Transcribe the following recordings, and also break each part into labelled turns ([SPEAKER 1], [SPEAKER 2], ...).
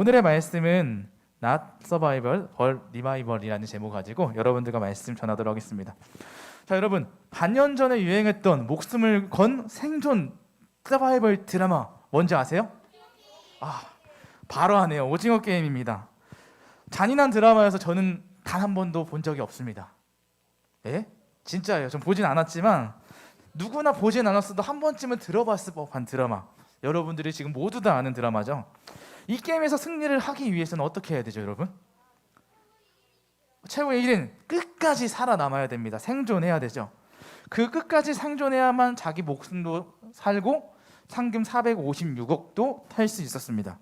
[SPEAKER 1] 오늘의 말씀은 Not Survival or Revival이라는 제목 가지고 여러분들과 말씀 전하도록 하겠습니다. 자, 여러분, 반년 전에 유행했던 목숨을 건 생존 서바이벌 드라마 뭔지 아세요? 바로 아네요. 오징어 게임입니다. 잔인한 드라마여서 저는 단 한 번도 본 적이 없습니다. 예? 진짜예요. 전 보진 않았지만 누구나 보진 않았어도 한 번쯤은 들어봤을 법한 드라마. 여러분들이 지금 모두 다 아는 드라마죠. 이 게임에서 승리를 하기 위해서는 어떻게 해야 되죠, 여러분? 최후의 1인 끝까지 살아남아야 됩니다. 생존해야 되죠. 그 끝까지 생존해야만 자기 목숨도 살고 상금 456억도 탈 수 있었습니다.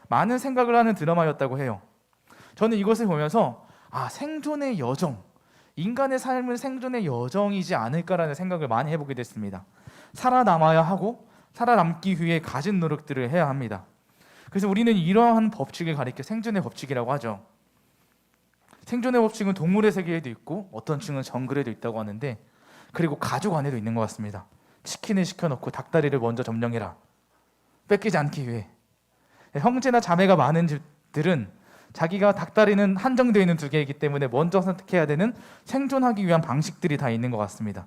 [SPEAKER 1] 많은 생각을 하는 드라마였다고 해요. 저는 이것을 보면서 생존의 여정, 인간의 삶은 생존의 여정이지 않을까라는 생각을 많이 해보게 됐습니다. 살아남아야 하고 살아남기 위해 가진 노력들을 해야 합니다. 그래서 우리는 이러한 법칙을 가리켜 생존의 법칙이라고 하죠. 생존의 법칙은 동물의 세계에도 있고 어떤 층은 정글에도 있다고 하는데, 그리고 가족 안에도 있는 것 같습니다. 치킨을 시켜놓고 닭다리를 먼저 점령해라, 뺏기지 않기 위해. 형제나 자매가 많은 집들은 자기가 닭다리는 한정되어 있는 두 개이기 때문에 먼저 선택해야 되는 생존하기 위한 방식들이 다 있는 것 같습니다.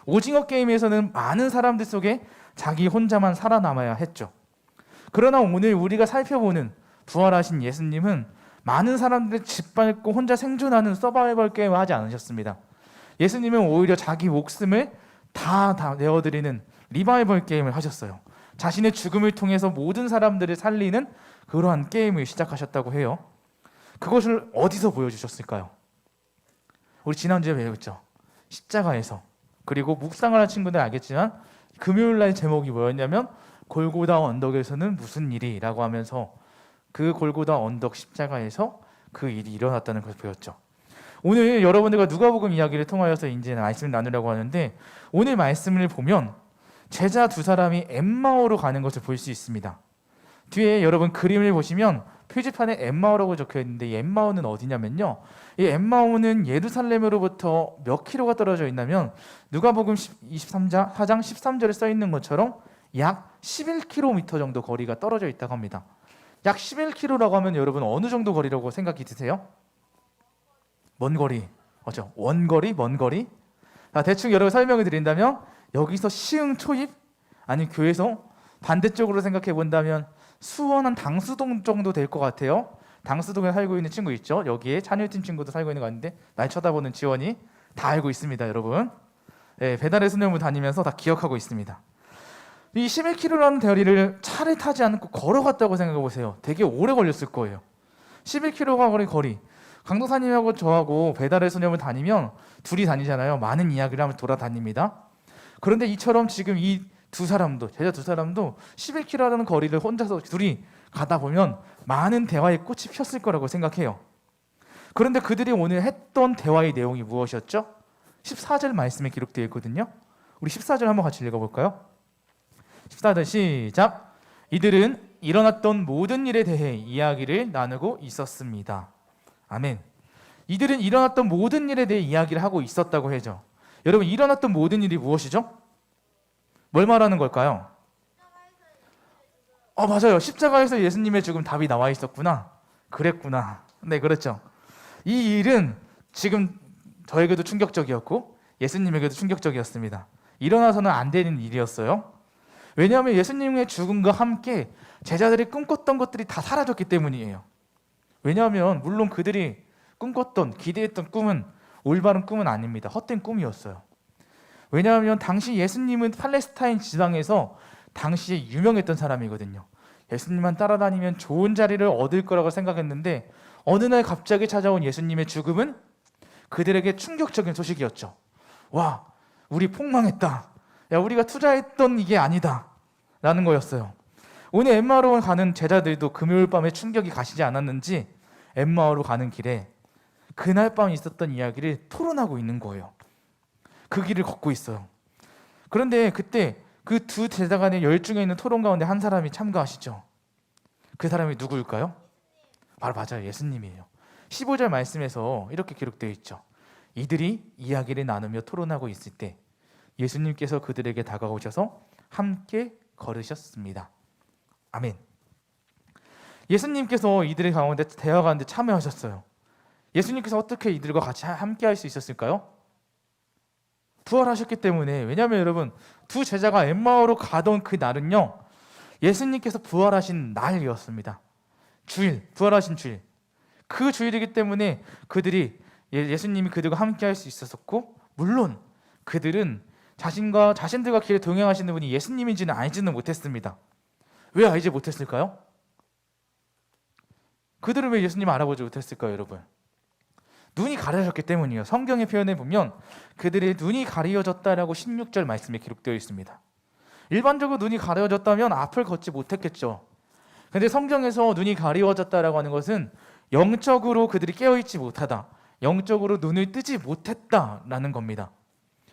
[SPEAKER 1] 오징어 게임에서는 많은 사람들 속에 자기 혼자만 살아남아야 했죠. 그러나 오늘 우리가 살펴보는 부활하신 예수님은 많은 사람들을 짓밟고 혼자 생존하는 서바이벌 게임을 하지 않으셨습니다. 예수님은 오히려 자기 목숨을 다 내어드리는 리바이벌 게임을 하셨어요. 자신의 죽음을 통해서 모든 사람들을 살리는 그러한 게임을 시작하셨다고 해요. 그것을 어디서 보여주셨을까요? 우리 지난주에 배웠죠. 십자가에서. 그리고 묵상을 한 친구들 알겠지만 금요일날 제목이 뭐였냐면 골고다 언덕에서는 무슨 일이? 라고 하면서 그 골고다 언덕 십자가에서 그 일이 일어났다는 것을 배웠죠. 오늘 여러분들과 누가복음 이야기를 통하여서 이제 말씀을 나누려고 하는데, 오늘 말씀을 보면 제자 두 사람이 엠마오로 가는 것을 볼 수 있습니다. 뒤에 여러분 그림을 보시면 표지판에 엠마오라고 적혀 있는데, 이 엠마오는 어디냐면요, 이 엠마오는 예루살렘으로부터 몇 킬로가 떨어져 있냐면 누가복음 23장 4장 13절에 써 있는 것처럼 약 11km 정도 거리가 떨어져 있다고 합니다. 약 11km라고 하면 여러분 어느 정도 거리라고 생각이 드세요? 먼 거리, 맞죠? 원거리, 먼 거리. 대충 여러분 설명을 드린다면 여기서 시흥 초입, 아니 교회에서 반대쪽으로 생각해 본다면 수원 한 당수동 정도 될 것 같아요. 당수동에 살고 있는 친구 있죠? 여기에 찬율팀 친구도 살고 있는 거 같은데 날 쳐다보는 지원이 다 알고 있습니다, 여러분. 네, 배달의 소녀문 다니면서 다 기억하고 있습니다. 이 11km라는 거리를 차를 타지 않고 걸어갔다고 생각해 보세요. 되게 오래 걸렸을 거예요. 11km가 거리. 강도사님하고 저하고 배달의 소녀문 다니면 둘이 다니잖아요. 많은 이야기를 하면서 돌아다닙니다. 그런데 이처럼 지금 이 두 사람도, 제자 두 사람도 11km라는 거리를 혼자서 둘이 가다 보면 많은 대화의 꽃이 폈을 거라고 생각해요. 그런데 그들이 오늘 했던 대화의 내용이 무엇이었죠? 14절 말씀에 기록되어 있거든요. 우리 14절 한번 같이 읽어볼까요? 14절 시작. 이들은 일어났던 모든 일에 대해 이야기를 나누고 있었습니다. 아멘. 이들은 일어났던 모든 일에 대해 이야기를 하고 있었다고 해죠. 여러분, 일어났던 모든 일이 무엇이죠? 뭘 말하는 걸까요? 맞아요. 십자가에서 예수님의 죽음 답이 나와 있었구나. 그랬구나. 네, 그렇죠. 이 일은 지금 저에게도 충격적이었고 예수님에게도 충격적이었습니다. 일어나서는 안 되는 일이었어요. 왜냐하면 예수님의 죽음과 함께 제자들이 꿈꿨던 것들이 다 사라졌기 때문이에요. 왜냐하면 물론 그들이 꿈꿨던, 기대했던 꿈은 올바른 꿈은 아닙니다. 헛된 꿈이었어요. 왜냐하면 당시 예수님은 팔레스타인 지방에서 당시에 유명했던 사람이거든요. 예수님만 따라다니면 좋은 자리를 얻을 거라고 생각했는데 어느 날 갑자기 찾아온 예수님의 죽음은 그들에게 충격적인 소식이었죠. 와, 우리 폭망했다. 야, 우리가 투자했던 이게 아니다 라는 거였어요. 오늘 엠마오로 가는 제자들도 금요일 밤에 충격이 가시지 않았는지 엠마오로 가는 길에 그날 밤 있었던 이야기를 토론하고 있는 거예요. 그 길을 걷고 있어요. 그런데 그때 그 두 제자 간의 열중에 있는 토론 가운데 한 사람이 참가하시죠. 그 사람이 누구일까요? 바로 맞아요. 예수님이에요. 15절 말씀에서 이렇게 기록되어 있죠. 이들이 이야기를 나누며 토론하고 있을 때 예수님께서 그들에게 다가오셔서 함께 걸으셨습니다. 아멘. 예수님께서 이들의 가운데 대화 가운데 참여하셨어요. 예수님께서 어떻게 이들과 같이 함께 할 수 있었을까요? 부활하셨기 때문에. 왜냐하면 여러분, 두 제자가 엠마오로 가던 그 날은요, 예수님께서 부활하신 날이었습니다. 주일, 부활하신 주일. 그 주일이기 때문에 그들이 예수님이 그들과 함께 할 수 있었고, 물론 그들은 자신들과 길에 동행하시는 분이 예수님인지는 알지는 못했습니다. 왜 알지 못했을까요? 그들은 왜 예수님을 알아보지 못했을까요, 여러분? 눈이 가려졌기 때문이에요. 성경의 표현에 보면 그들의 눈이 가려졌다라고 16절 말씀에 기록되어 있습니다. 일반적으로 눈이 가려졌다면 앞을 걷지 못했겠죠. 그런데 성경에서 눈이 가려졌다라고 하는 것은 영적으로 그들이 깨어있지 못하다, 영적으로 눈을 뜨지 못했다라는 겁니다.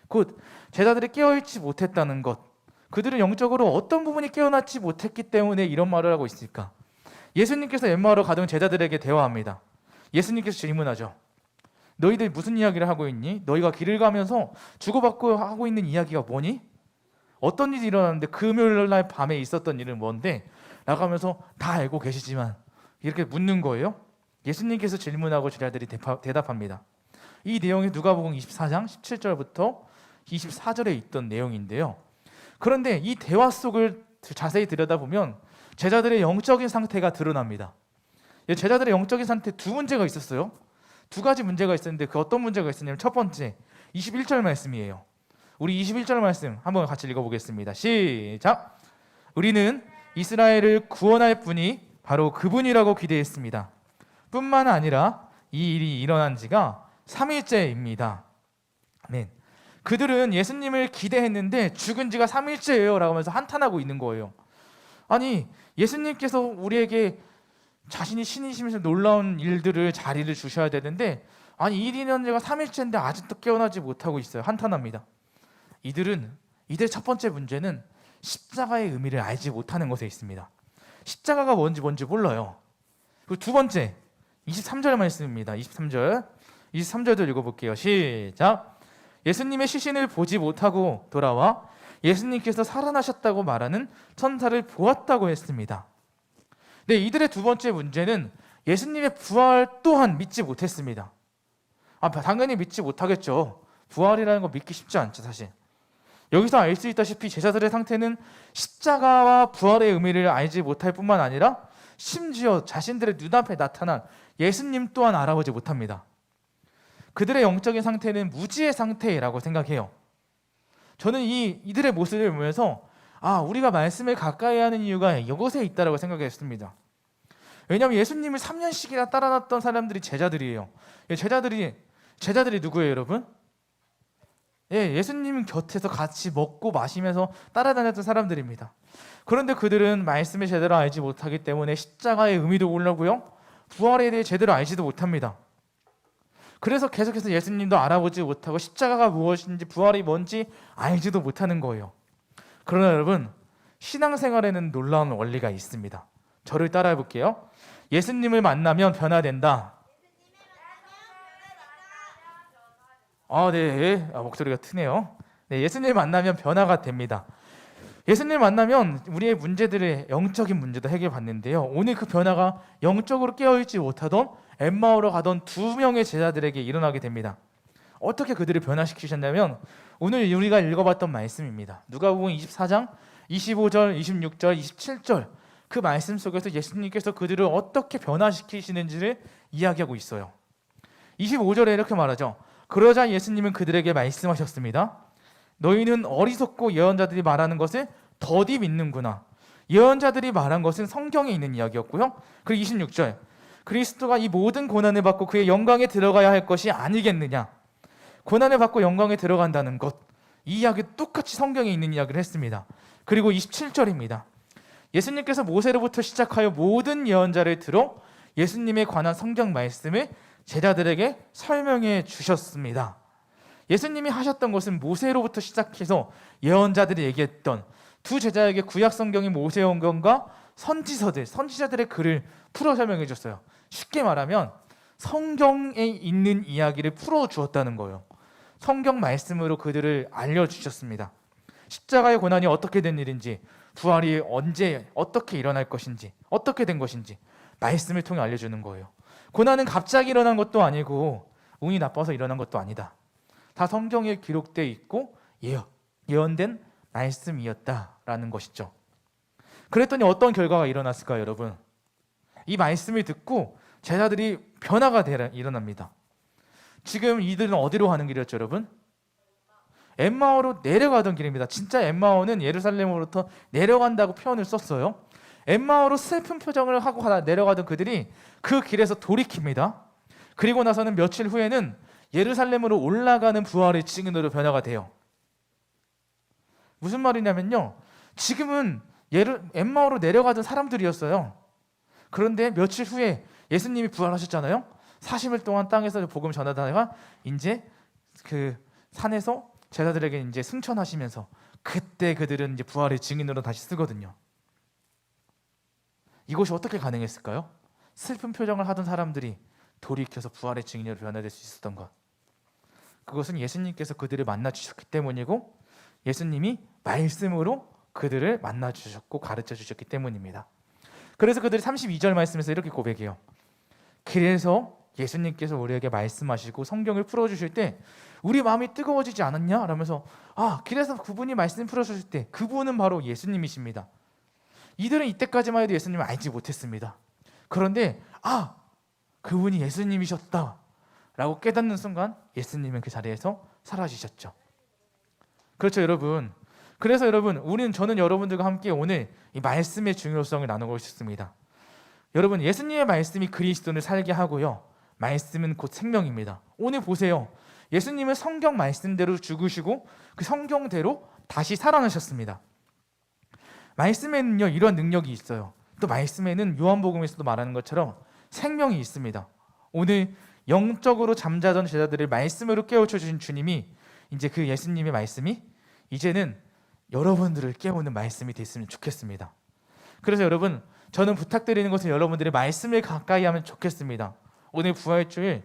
[SPEAKER 1] 곧 제자들이 깨어있지 못했다는 것, 그들은 영적으로 어떤 부분이 깨어나지 못했기 때문에 이런 말을 하고 있을까? 예수님께서 엠마오로 가던 제자들에게 대화합니다. 예수님께서 질문하죠. 너희들 무슨 이야기를 하고 있니? 너희가 길을 가면서 주고받고 하고 있는 이야기가 뭐니? 어떤 일이 일어났는데 금요일 날 밤에 있었던 일은 뭔데? 라고 하면서 다 알고 계시지만 이렇게 묻는 거예요. 예수님께서 질문하고 제자들이 대답합니다. 이 내용이 누가복음 24장 17절부터 24절에 있던 내용인데요. 그런데 이 대화 속을 자세히 들여다보면 제자들의 영적인 상태가 드러납니다. 제자들의 영적인 상태 두 문제가 있었어요. 두 가지 문제가 있었는데 그 어떤 문제가 있었냐면 첫 번째 21절 말씀이에요. 우리 21절 말씀 한번 같이 읽어보겠습니다. 시작! 우리는 이스라엘을 구원할 분이 바로 그분이라고 기대했습니다. 뿐만 아니라 이 일이 일어난 지가 3일째입니다. 아멘. 그들은 예수님을 기대했는데 죽은 지가 3일째예요 라고 하면서 한탄하고 있는 거예요. 아니, 예수님께서 우리에게 자신이 신이시면서 놀라운 일들을 자리를 주셔야 되는데 아니 일이 일어난 지가 3일째인데 아직도 깨어나지 못하고 있어요. 한탄합니다. 이들의 첫 번째 문제는 십자가의 의미를 알지 못하는 것에 있습니다. 십자가가 뭔지 몰라요. 그리고 두 번째 23절 말씀입니다. 23절도 읽어볼게요. 시작! 예수님의 시신을 보지 못하고 돌아와 예수님께서 살아나셨다고 말하는 천사를 보았다고 했습니다. 네, 이들의 두 번째 문제는 예수님의 부활 또한 믿지 못했습니다. 당연히 믿지 못하겠죠. 부활이라는 거 믿기 쉽지 않죠, 사실. 여기서 알 수 있다시피 제자들의 상태는 십자가와 부활의 의미를 알지 못할 뿐만 아니라 심지어 자신들의 눈앞에 나타난 예수님 또한 알아보지 못합니다. 그들의 영적인 상태는 무지의 상태라고 생각해요. 저는 이들의 모습을 보면서 우리가 말씀을 가까이 하는 이유가 이것에 있다고 생각했습니다. 왜냐하면 예수님을 3년씩이나 따라갔던 사람들이 제자들이에요. 제자들이 누구예요, 여러분? 예수님 곁에서 같이 먹고 마시면서 따라다녔던 사람들입니다. 그런데 그들은 말씀을 제대로 알지 못하기 때문에 십자가의 의미도 모르고요, 부활에 대해 제대로 알지도 못합니다. 그래서 계속해서 예수님도 알아보지 못하고 십자가가 무엇인지 부활이 뭔지 알지도 못하는 거예요. 그러나 여러분, 신앙생활에는 놀라운 원리가 있습니다. 저를 따라해 볼게요. 예수님을 만나면 변화된다. 네. 목소리가 트네요. 네, 예수님을 만나면 변화가 됩니다. 예수님을 만나면 우리의 문제들의 영적인 문제도 해결받는데요. 오늘 그 변화가 영적으로 깨어있지 못하던 엠마오로 가던 두 명의 제자들에게 일어나게 됩니다. 어떻게 그들을 변화시키셨냐면 오늘 우리가 읽어봤던 말씀입니다. 누가복음 24장 25절, 26절, 27절 그 말씀 속에서 예수님께서 그들을 어떻게 변화시키시는지를 이야기하고 있어요. 25절에 이렇게 말하죠. 그러자 예수님은 그들에게 말씀하셨습니다. 너희는 어리석고 예언자들이 말하는 것을 더디 믿는구나. 예언자들이 말한 것은 성경에 있는 이야기였고요. 그리고 26절 그리스도가 이 모든 고난을 받고 그의 영광에 들어가야 할 것이 아니겠느냐. 고난을 받고 영광에 들어간다는 것, 이 이야기 똑같이 성경에 있는 이야기를 했습니다. 그리고 27절입니다. 예수님께서 모세로부터 시작하여 모든 예언자를 들어 예수님에 관한 성경 말씀을 제자들에게 설명해 주셨습니다. 예수님이 하셨던 것은 모세로부터 시작해서 예언자들이 얘기했던 두 제자에게 구약 성경인 모세오경과 선지자들의 글을 풀어 설명해 줬어요. 쉽게 말하면 성경에 있는 이야기를 풀어 주었다는 거예요. 성경 말씀으로 그들을 알려주셨습니다. 십자가의 고난이 어떻게 된 일인지, 부활이 언제 어떻게 일어날 것인지, 어떻게 된 것인지 말씀을 통해 알려주는 거예요. 고난은 갑자기 일어난 것도 아니고 운이 나빠서 일어난 것도 아니다. 다 성경에 기록되어 있고 예언된 말씀이었다라는 것이죠. 그랬더니 어떤 결과가 일어났을까요, 여러분? 이 말씀을 듣고 제자들이 변화가 일어납니다. 지금 이들은 어디로 가는 길이었죠, 여러분? 엠마오로 내려가던 길입니다. 진짜 엠마오는 예루살렘으로부터 내려간다고 표현을 썼어요. 엠마오로 슬픈 표정을 하고 내려가던 그들이 그 길에서 돌이킵니다. 그리고 나서는 며칠 후에는 예루살렘으로 올라가는 부활의 증인으로 변화가 돼요. 무슨 말이냐면요, 지금은 엠마오로 내려가던 사람들이었어요. 그런데 며칠 후에 예수님이 부활하셨잖아요. 40일 동안 땅에서 복음 전하다가 이제 그 산에서 제자들에게 이제 승천하시면서 그때 그들은 이제 부활의 증인으로 다시 쓰거든요. 이것이 어떻게 가능했을까요? 슬픈 표정을 하던 사람들이 돌이켜서 부활의 증인으로 변화될 수 있었던 것. 그것은 예수님께서 그들을 만나 주셨기 때문이고 예수님이 말씀으로 그들을 만나 주셨고 가르쳐 주셨기 때문입니다. 그래서 그들이 32절 말씀에서 이렇게 고백해요. 그래서 예수님께서 우리에게 말씀하시고 성경을 풀어주실 때 우리 마음이 뜨거워지지 않았냐? 라면서 그래서 그분이 말씀 풀어주실 때 그분은 바로 예수님이십니다. 이들은 이때까지만 해도 예수님을 알지 못했습니다. 그런데 그분이 예수님이셨다 라고 깨닫는 순간 예수님은 그 자리에서 사라지셨죠. 그렇죠, 여러분. 그래서 여러분, 저는 여러분들과 함께 오늘 이 말씀의 중요성을 나누고 싶습니다. 여러분, 예수님의 말씀이 그리스도를 살게 하고요, 말씀은 곧 생명입니다. 오늘 보세요. 예수님은 성경 말씀대로 죽으시고 그 성경대로 다시 살아나셨습니다. 말씀에는요, 이런 능력이 있어요. 또 말씀에는 요한복음에서도 말하는 것처럼 생명이 있습니다. 오늘 영적으로 잠자던 제자들을 말씀으로 깨우쳐 주신 주님이 이제 그 예수님의 말씀이 이제는 여러분들을 깨우는 말씀이 됐으면 좋겠습니다. 그래서 여러분, 저는 부탁드리는 것은 여러분들의 말씀을 가까이 하면 좋겠습니다. 오늘 부활주일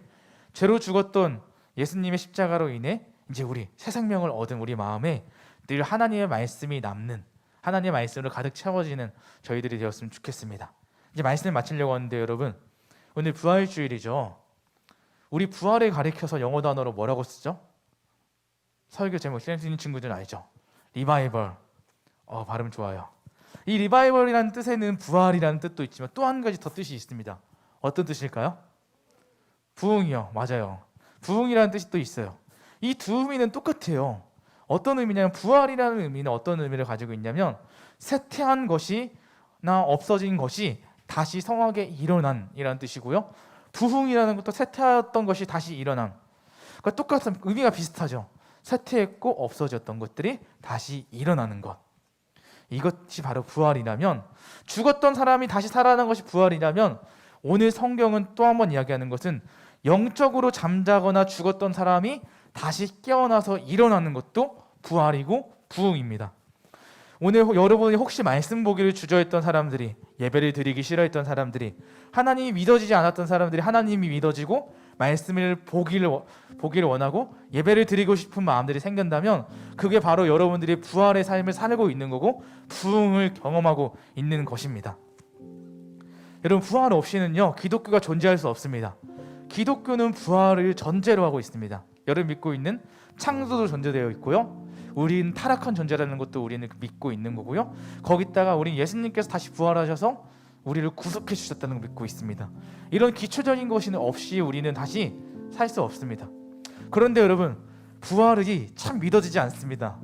[SPEAKER 1] 죄로 죽었던 예수님의 십자가로 인해 이제 우리 새 생명을 얻은 우리 마음에 늘 하나님의 말씀이 남는, 하나님의 말씀으로 가득 채워지는 저희들이 되었으면 좋겠습니다. 이제 말씀을 마치려고 하는데 여러분, 오늘 부활주일이죠. 우리 부활을 가리켜서 영어 단어로 뭐라고 쓰죠? 설교 제목 쓰는 친구들은 알죠? 리바이벌. 발음 좋아요. 이 리바이벌이라는 뜻에는 부활이라는 뜻도 있지만 또 한 가지 더 뜻이 있습니다. 어떤 뜻일까요? 부흥이요. 맞아요. 부흥이라는 뜻이 또 있어요. 이 두 의미는 똑같아요. 어떤 의미냐면 부활이라는 의미는 어떤 의미를 가지고 있냐면 쇠퇴한 것이나 없어진 것이 다시 성하게 일어난 이라는 뜻이고요. 부흥이라는 것도 쇠퇴했던 것이 다시 일어난. 그러니까 똑같은 의미가 비슷하죠. 쇠퇴했고 없어졌던 것들이 다시 일어나는 것. 이것이 바로 부활이라면, 죽었던 사람이 다시 살아나는 것이 부활이라면, 오늘 성경은 또 한 번 이야기하는 것은 영적으로 잠자거나 죽었던 사람이 다시 깨어나서 일어나는 것도 부활이고 부흥입니다. 오늘 여러분이 혹시 말씀 보기를 주저했던 사람들이, 예배를 드리기 싫어했던 사람들이, 하나님이 믿어지지 않았던 사람들이 하나님이 믿어지고 말씀을 보기를 원하고 예배를 드리고 싶은 마음들이 생긴다면 그게 바로 여러분들이 부활의 삶을 살고 있는 거고 부흥을 경험하고 있는 것입니다. 여러분, 부활 없이는요, 기독교가 존재할 수 없습니다. 기독교는 부활을 전제로 하고 있습니다. 여러분 믿고 있는 창조도 전제되어 있고요, 우리는 타락한 존재라는 것도 우리는 믿고 있는 거고요, 거기다가 우리 예수님께서 다시 부활하셔서 우리를 구속해 주셨다는 걸 믿고 있습니다. 이런 기초적인 것이 없이 우리는 다시 살 수 없습니다. 그런데 여러분, 부활이 참 믿어지지 않습니다.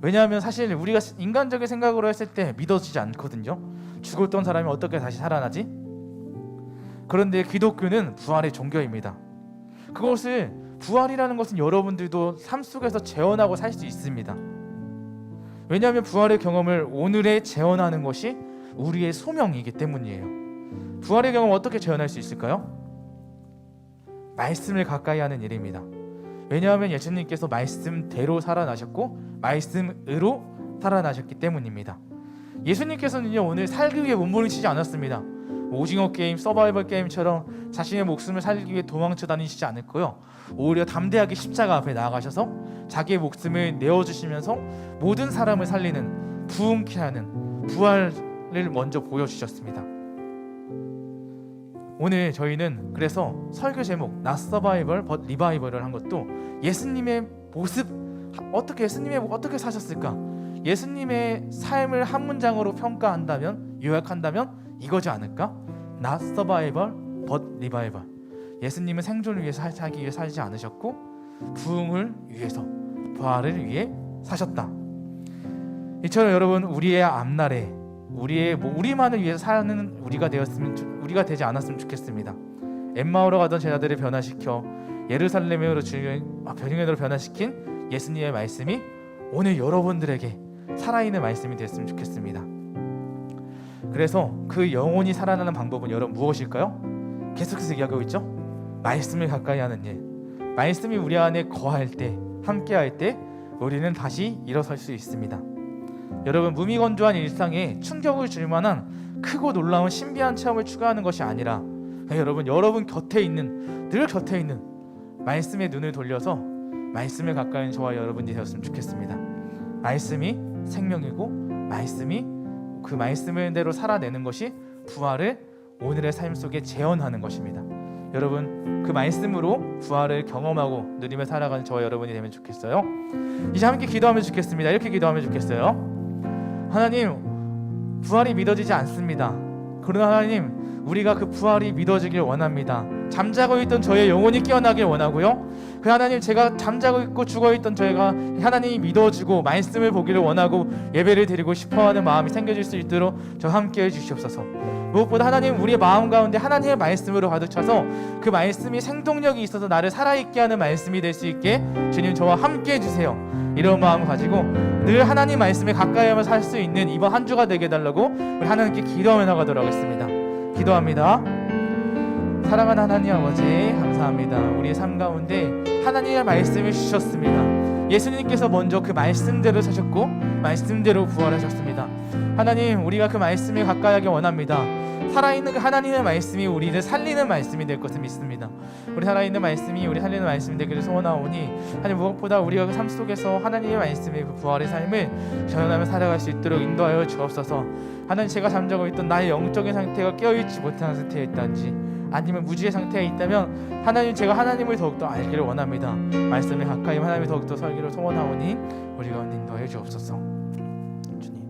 [SPEAKER 1] 왜냐하면 사실 우리가 인간적인 생각으로 했을 때 믿어지지 않거든요. 죽었던 사람이 어떻게 다시 살아나지? 그런데 기독교는 부활의 종교입니다. 그것을, 부활이라는 것은 여러분들도 삶 속에서 재현하고 살 수 있습니다. 왜냐하면 부활의 경험을 오늘에 재현하는 것이 우리의 소명이기 때문이에요. 부활의 경험 어떻게 재현할 수 있을까요? 말씀을 가까이 하는 일입니다. 왜냐하면 예수님께서 말씀대로 살아나셨고 말씀으로 살아나셨기 때문입니다. 예수님께서는요, 오늘 살기 위해 몸부림치지 않았습니다. 오징어 게임, 서바이벌 게임처럼 자신의 목숨을 살기 위해 도망쳐 다니시지 않았고요, 오히려 담대하게 십자가 앞에 나아가셔서 자기의 목숨을 내어주시면서 모든 사람을 살리는, 부흥케 하는 부활을 먼저 보여주셨습니다. 오늘 저희는 그래서 설교 제목 Not Survival But Revival을 한 것도 예수님의 모습, 예수님의 어떻게 사셨을까, 예수님의 삶을 한 문장으로 평가한다면, 요약한다면 이거지 않을까? Not survival but revival. 예수님은 생존을 위해서 살기 위해 살지 않으셨고 부흥을 위해서, 부활을 위해 사셨다. 이처럼 여러분, 우리의 앞날에 우리만을 위해서 사는 우리가 되지 않았으면 좋겠습니다. 엠마오로 가던 제자들을 변화시켜 예루살렘으로 변화시킨 예수님의 말씀이 오늘 여러분들에게 살아있는 말씀이 됐으면 좋겠습니다. 그래서 그 영혼이 살아나는 방법은 여러분 무엇일까요? 계속해서 얘기하고 있죠. 말씀을 가까이 하는 일. 말씀이 우리 안에 거할 때, 함께할 때 우리는 다시 일어설 수 있습니다. 여러분, 무미건조한 일상에 충격을 줄 만한 크고 놀라운 신비한 체험을 추구하는 것이 아니라 여러분 곁에 있는, 늘 곁에 있는 말씀의 눈을 돌려서 말씀을 가까이 하는 저와 여러분이 되었으면 좋겠습니다. 말씀이 생명이고 말씀이 그 말씀대로 살아내는 것이 부활을 오늘의 삶 속에 재현하는 것입니다. 여러분, 그 말씀으로 부활을 경험하고 누리며 살아가는 저와 여러분이 되면 좋겠어요. 이제 함께 기도하면 좋겠습니다. 이렇게 기도하면 좋겠어요. 하나님, 부활이 믿어지지 않습니다. 그러나 하나님, 우리가 그 부활이 믿어지길 원합니다. 잠자고 있던 저의 영혼이 깨어나길 원하고요. 그 하나님, 제가 잠자고 있고 죽어있던 저희가 하나님이 믿어지고 말씀을 보기를 원하고 예배를 드리고 싶어하는 마음이 생겨질 수 있도록 저 함께해 주시옵소서. 무엇보다 하나님, 우리의 마음 가운데 하나님의 말씀으로 가득 차서 그 말씀이 생동력이 있어서 나를 살아있게 하는 말씀이 될 수 있게 주님 저와 함께해 주세요. 이런 마음 가지고 늘 하나님 말씀에 가까이 하며 살 수 있는 이번 한 주가 되게 해달라고 우리 하나님께 기도하며 나가도록 하겠습니다. 기도합니다. 사랑하는 하나님 아버지, 감사합니다. 우리의 삶 가운데 하나님의 말씀을 주셨습니다. 예수님께서 먼저 그 말씀대로 사셨고 말씀대로 부활하셨습니다. 하나님, 우리가 그 말씀에 가까이 하기 원합니다. 살아있는 그 하나님의 말씀이 우리를 살리는 말씀이 될 것을 믿습니다. 우리 살아있는 말씀이 우리 살리는 말씀이 되기를 소원하오니 하나님, 무엇보다 우리가 그 삶 속에서 하나님의 말씀의 그 부활의 삶을 전하며 살아갈 수 있도록 인도하여 주옵소서. 하나님, 제가 잠자고 있던 나의 영적인 상태가 깨어있지 못한 상태에 있다든지 아니면 무지의 상태에 있다면 하나님, 제가 하나님을 더욱더 알기를 원합니다. 말씀에 가까이 하나님을 더욱더 살기를 소원하오니 우리 가운데 인도하여 주옵소서. 주님,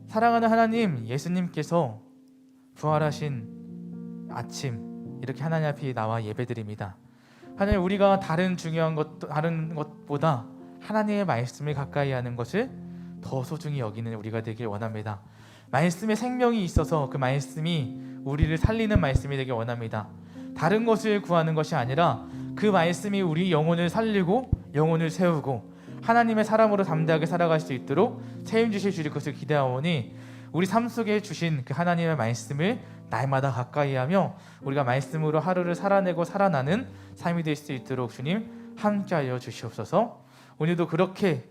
[SPEAKER 1] 사랑하는 하나님, 예수님께서 부활하신 아침 이렇게 하나님 앞에 나와 예배드립니다. 하나님, 우리가 다른 것보다 하나님의 말씀을 가까이 하는 것을 더 소중히 여기는 우리가 되길 원합니다. 말씀에 생명이 있어서 그 말씀이 우리를 살리는 말씀이 되길 원합니다. 다른 것을 구하는 것이 아니라 그 말씀이 우리 영혼을 살리고 영혼을 세우고 하나님의 사람으로 담대하게 살아갈 수 있도록 책임지실 주실 것을 기대하오니 우리 삶 속에 주신 그 하나님의 말씀을 날마다 가까이 하며 우리가 말씀으로 하루를 살아내고 살아나는 삶이 될 수 있도록 주님 함께하여 주시옵소서. 오늘도 그렇게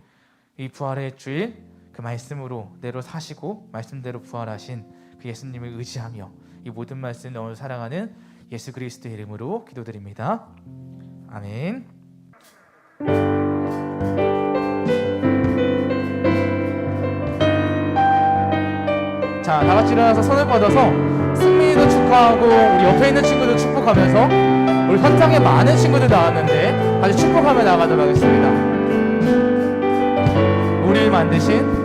[SPEAKER 1] 이 부활의 주일 그 말씀으로 내로 사시고 말씀대로 부활하신 그 예수님을 의지하며 이 모든 말씀을 오늘 사랑하는 예수 그리스도의 이름으로 기도드립니다. 아멘. 자, 다 같이 일어나서 손을 뻗어서 승민이도 축하하고 우리 옆에 있는 친구도 축복하면서 우리 현장에 많은 친구들 나왔는데 같이 축복하며 나가도록 하겠습니다. 우리를 만드신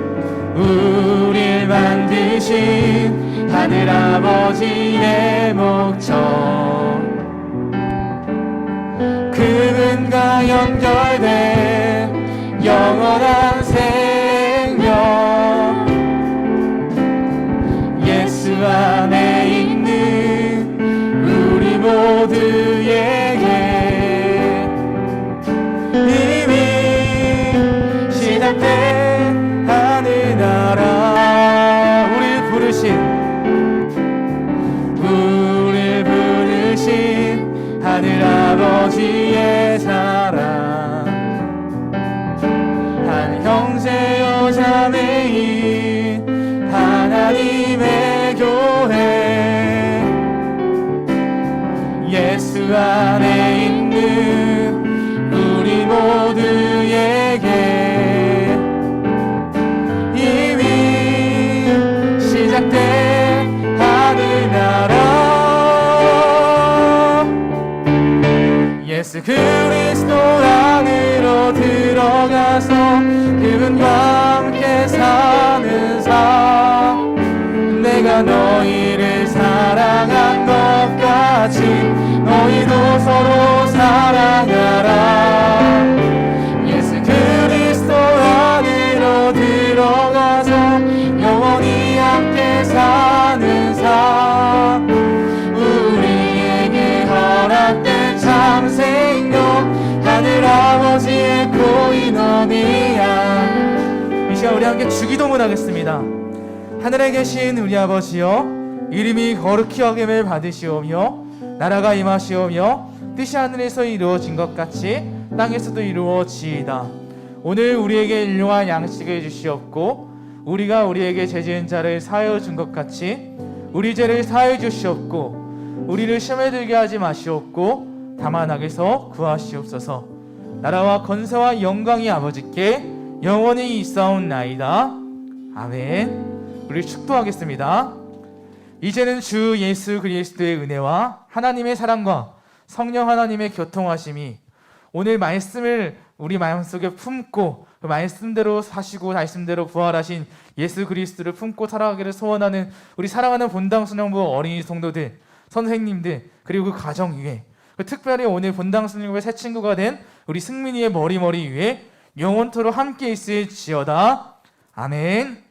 [SPEAKER 1] 하늘아버지의 목적, 그분과 연결된 영원한 생명, 예수 안에 있는 우리 모두에게 이미 시작된 하늘나라, 우릴 부르신 하늘아버지의 사랑, 한 형제여 자매인 하나님의 교회, 예수 안에 있는 우리 모두에게 이미 시작된 하늘나라, 예수 그리스도 안으로 들어가서 그분과 함께 사는 삶, 내가 너희를 사랑한 것 같이 너희도 서로 사랑하라. 예수 그리스도 안으로 들어가서 영원히 함께 사는 삶, 우리에게 허락된 참 생명, 하늘아버지의 고인원이야. 이 시간 우리 함께 주기도문 하겠습니다. 하늘에 계신 우리 아버지여, 이름이 거룩히 여김을 받으시오며 나라가 임하시오며 뜻이 하늘에서 이루어진 것 같이 땅에서도 이루어지이다. 오늘 우리에게 일용할 양식을 주시옵고 우리가 우리에게 죄 지은 자를 사하여 준 것 같이 우리 죄를 사하여 주시옵고 우리를 시험에 들게 하지 마시옵고 다만 악에서 구하시옵소서. 나라와 권세와 영광이 아버지께 영원히 있사옵나이다. 아멘. 우리 축도하겠습니다. 이제는 주 예수 그리스도의 은혜와 하나님의 사랑과 성령 하나님의 교통하심이 오늘 말씀을 우리 마음속에 품고 그 말씀대로 사시고 말씀대로 부활하신 예수 그리스도를 품고 살아가기를 소원하는 우리 사랑하는 본당 순영부 어린이 성도들, 선생님들, 그리고 그 가정 위에, 특별히 오늘 본당 순영부의 새 친구가 된 우리 승민이의 머리 위에 영원토록 함께 있을지어다. 아멘.